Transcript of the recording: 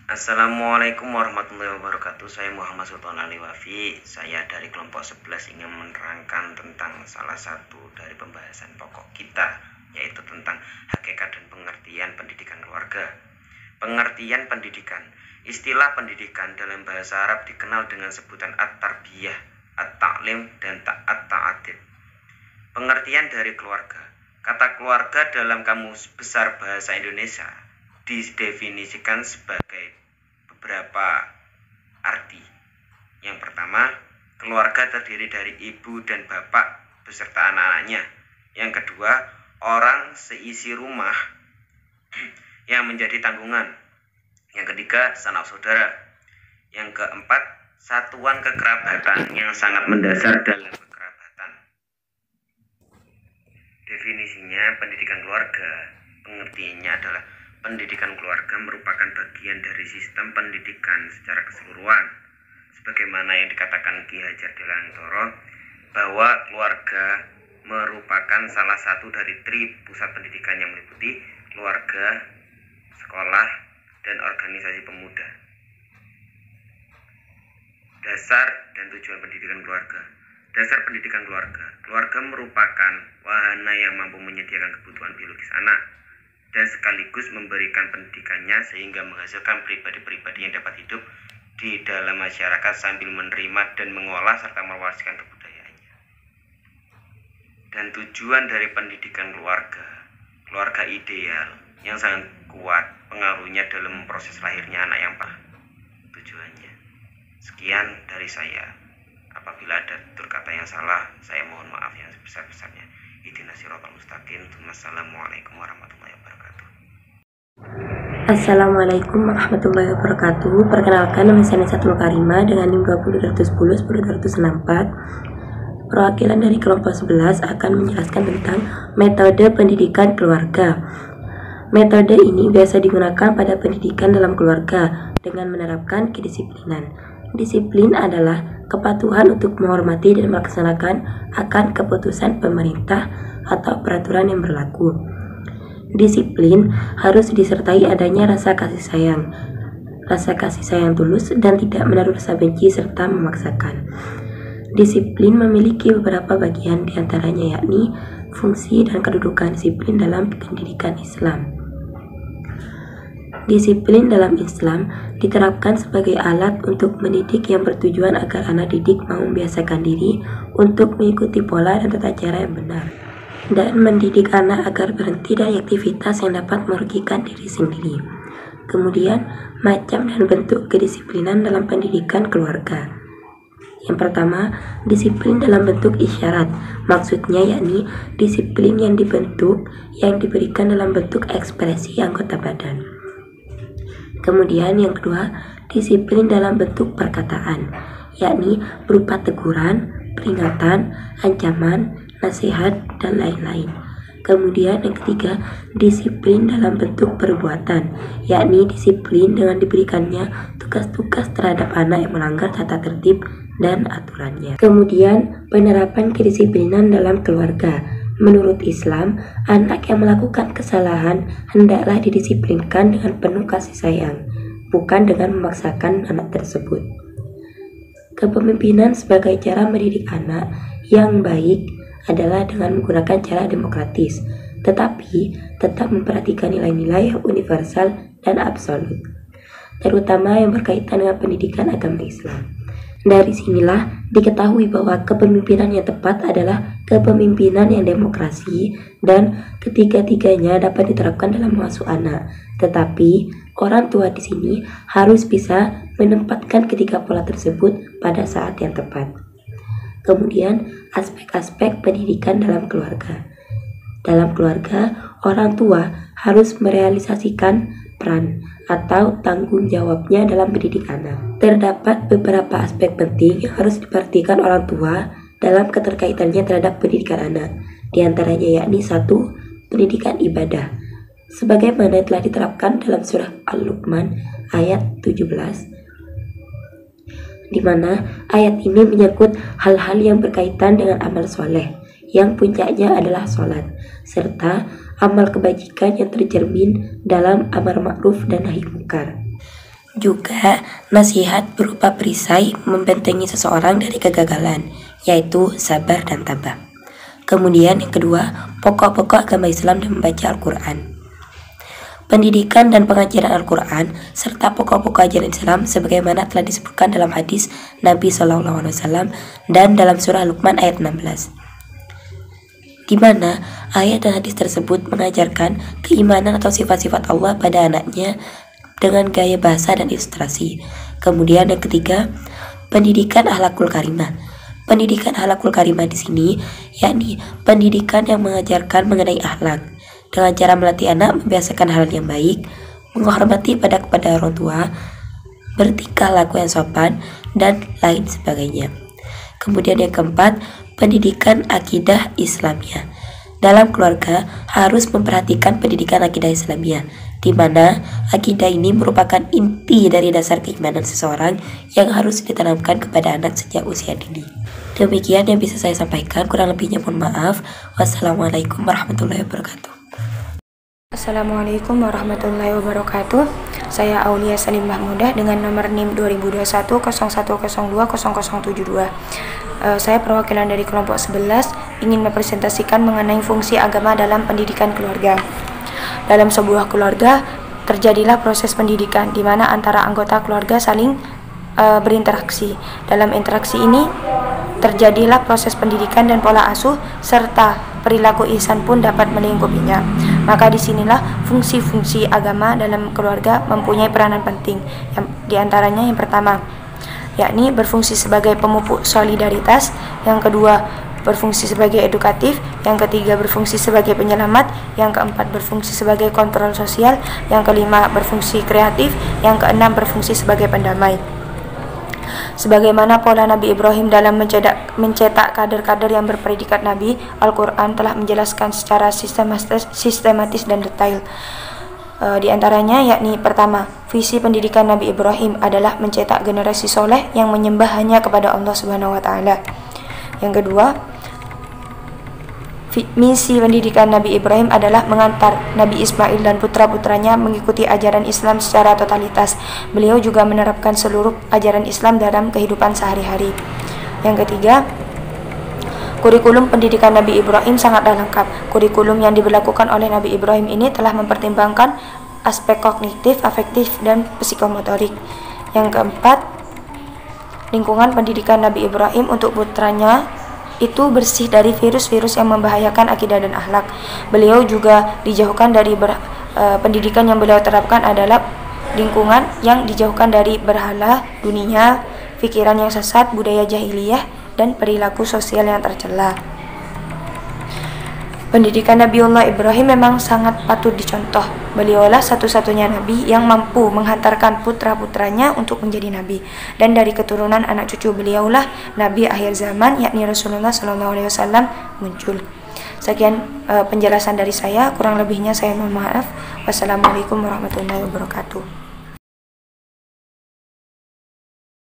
Assalamualaikum warahmatullahi wabarakatuh. Saya Muhammad Sultan Ali Wafi. Saya dari kelompok 11 ingin menerangkan tentang salah satu dari pembahasan pokok kita, yaitu tentang hakikat dan pengertian pendidikan keluarga. Pengertian pendidikan. Istilah pendidikan dalam bahasa Arab dikenal dengan sebutan at-tarbiyah, at-ta'lim, dan at-ta'adib. Pengertian dari keluarga. Kata keluarga dalam Kamus Besar Bahasa Indonesia didefinisikan sebagai beberapa arti. Yang pertama, keluarga terdiri dari ibu dan bapak beserta anak-anaknya. Yang kedua, orang seisi rumah yang menjadi tanggungan. Yang ketiga, sanak saudara. Yang keempat, satuan kekerabatan yang sangat mendasar dalam kekerabatan. Definisinya pendidikan keluarga, pengertiannya adalah pendidikan keluarga merupakan bagian dari sistem pendidikan secara keseluruhan. Sebagaimana yang dikatakan Ki Hajar Dewantara, bahwa keluarga merupakan salah satu dari pusat pendidikan yang meliputi keluarga, sekolah, dan organisasi pemuda. Dasar dan tujuan pendidikan keluarga. Dasar pendidikan keluarga. Keluarga merupakan wahana yang mampu menyediakan kebutuhan biologis anak dan sekaligus memberikan pendidikannya sehingga menghasilkan pribadi-pribadi yang dapat hidup di dalam masyarakat sambil menerima dan mengolah serta mewariskan kebudayaannya. Dan tujuan dari pendidikan keluarga ideal yang sangat kuat pengaruhnya dalam proses lahirnya anak yang tujuannya. Sekian dari saya. Apabila ada tutur kata yang salah, saya mohon maaf yang sebesar-besarnya. Ihdinas siratal mustaqim. Wassalamualaikum warahmatullahi wabarakatuh. Assalamualaikum warahmatullahi wabarakatuh. Perkenalkan, nama saya Nisatul Karima dengan NIM 20.10.10.264. Perwakilan dari kelompok 11 akan menjelaskan tentang metode pendidikan keluarga. Metode ini biasa digunakan pada pendidikan dalam keluarga dengan menerapkan kedisiplinan. Disiplin adalah kepatuhan untuk menghormati dan melaksanakan akan keputusan pemerintah atau peraturan yang berlaku. Disiplin harus disertai adanya rasa kasih sayang tulus dan tidak menaruh rasa benci serta memaksakan. Disiplin memiliki beberapa bagian diantaranya yakni fungsi dan kedudukan disiplin dalam pendidikan Islam. Disiplin dalam Islam diterapkan sebagai alat untuk mendidik yang bertujuan agar anak didik mau membiasakan diri untuk mengikuti pola dan tata cara yang benar, dan mendidik anak agar berhenti dari aktivitas yang dapat merugikan diri sendiri. Kemudian, macam dan bentuk kedisiplinan dalam pendidikan keluarga. Yang pertama, disiplin dalam bentuk isyarat. Maksudnya yakni disiplin yang diberikan dalam bentuk ekspresi anggota badan. Kemudian yang kedua, disiplin dalam bentuk perkataan, yakni berupa teguran, peringatan, ancaman, nasihat, dan lain-lain. Kemudian yang ketiga, disiplin dalam bentuk perbuatan, yakni disiplin dengan diberikannya tugas-tugas terhadap anak yang melanggar tata tertib dan aturannya. Kemudian penerapan kedisiplinan dalam keluarga. Menurut Islam, anak yang melakukan kesalahan hendaklah didisiplinkan dengan penuh kasih sayang, bukan dengan memaksakan anak tersebut. Kepemimpinan sebagai cara mendidik anak yang baik adalah dengan menggunakan cara demokratis, tetapi tetap memperhatikan nilai-nilai yang universal dan absolut, terutama yang berkaitan dengan pendidikan agama Islam. Dari sinilah diketahui bahwa kepemimpinan yang tepat adalah kepemimpinan yang demokrasi dan ketiga-tiganya dapat diterapkan dalam mengasuh anak. Tetapi orang tua di sini harus bisa menempatkan ketiga pola tersebut pada saat yang tepat. Kemudian aspek-aspek pendidikan dalam keluarga. Dalam keluarga, orang tua harus merealisasikan peran atau tanggung jawabnya dalam mendidik anak. Terdapat beberapa aspek penting yang harus diperhatikan orang tua dalam keterkaitannya terhadap pendidikan anak. Di antaranya yakni 1. Pendidikan ibadah. Sebagaimana telah diterapkan dalam surah Al-Luqman ayat 17, di mana ayat ini menyangkut hal-hal yang berkaitan dengan amal soleh, yang puncaknya adalah sholat, serta amal kebajikan yang tercermin dalam amar ma'ruf dan nahi munkar. Juga nasihat berupa perisai membentengi seseorang dari kegagalan, yaitu sabar dan tabah. Kemudian yang kedua, pokok-pokok agama Islam dan membaca Al-Quran. Pendidikan dan pengajaran Al-Quran serta pokok-pokok ajaran Islam sebagaimana telah disebutkan dalam hadis Nabi SAW dan dalam surah Luqman ayat 16, di mana ayat dan hadis tersebut mengajarkan keimanan atau sifat-sifat Allah pada anaknya dengan gaya bahasa dan ilustrasi. Kemudian yang ketiga, pendidikan akhlakul karimah. Pendidikan akhlakul karimah di sini yakni pendidikan yang mengajarkan mengenai akhlak dengan cara melatih anak membiasakan hal yang baik, menghormati kepada orang tua, bertingkah laku yang sopan, dan lain sebagainya. Kemudian yang keempat, pendidikan akidah Islamiyah. Dalam keluarga harus memperhatikan pendidikan akidah Islamiyah, di mana akidah ini merupakan inti dari dasar keimanan seseorang yang harus ditanamkan kepada anak sejak usia dini. Demikian yang bisa saya sampaikan, kurang lebihnya mohon maaf. Wassalamualaikum warahmatullahi wabarakatuh. Assalamualaikum warahmatullahi wabarakatuh. Saya Aulia Salim Mahmudah dengan nomor NIM 2021 Saya perwakilan dari kelompok 11 ingin mempresentasikan mengenai fungsi agama dalam pendidikan keluarga. Dalam sebuah keluarga terjadilah proses pendidikan di mana antara anggota keluarga saling berinteraksi. Dalam interaksi ini terjadilah proses pendidikan dan pola asuh serta perilaku ihsan pun dapat melingkupinya. Maka disinilah fungsi-fungsi agama dalam keluarga mempunyai peranan penting. Di antaranya yang pertama, yakni berfungsi sebagai pemupuk solidaritas. Yang kedua, berfungsi sebagai edukatif. Yang ketiga, berfungsi sebagai penyelamat. Yang keempat, berfungsi sebagai kontrol sosial. Yang kelima, berfungsi kreatif. Yang keenam, berfungsi sebagai pendamai. Sebagaimana pola Nabi Ibrahim dalam mencetak kader-kader yang berpredikat Nabi, Al-Quran telah menjelaskan secara sistematis dan detail. Di antaranya yakni pertama, visi pendidikan Nabi Ibrahim adalah mencetak generasi soleh yang menyembah hanya kepada Allah Subhanahu wa Ta'ala. Yang kedua, misi pendidikan Nabi Ibrahim adalah mengantar Nabi Ismail dan putra-putranya mengikuti ajaran Islam secara totalitas. Beliau juga menerapkan seluruh ajaran Islam dalam kehidupan sehari-hari. Yang ketiga, kurikulum pendidikan Nabi Ibrahim sangatlah lengkap. Kurikulum yang diberlakukan oleh Nabi Ibrahim ini telah mempertimbangkan aspek kognitif, afektif, dan psikomotorik. Yang keempat, lingkungan pendidikan Nabi Ibrahim untuk putranya itu bersih dari virus-virus yang membahayakan akidah dan akhlak. Beliau juga dijauhkan dari pendidikan yang beliau terapkan adalah lingkungan yang dijauhkan dari berhala, dunia, pikiran yang sesat, budaya jahiliyah, dan perilaku sosial yang tercela. Pendidikan Nabiullah Ibrahim memang sangat patut dicontoh. Beliaulah satu-satunya nabi yang mampu menghantarkan putra-putranya untuk menjadi nabi. Dan dari keturunan anak cucu beliaulah nabi akhir zaman, yakni Rasulullah SAW muncul. Sekian penjelasan dari saya, kurang lebihnya saya mohon maaf. Wassalamualaikum warahmatullahi wabarakatuh.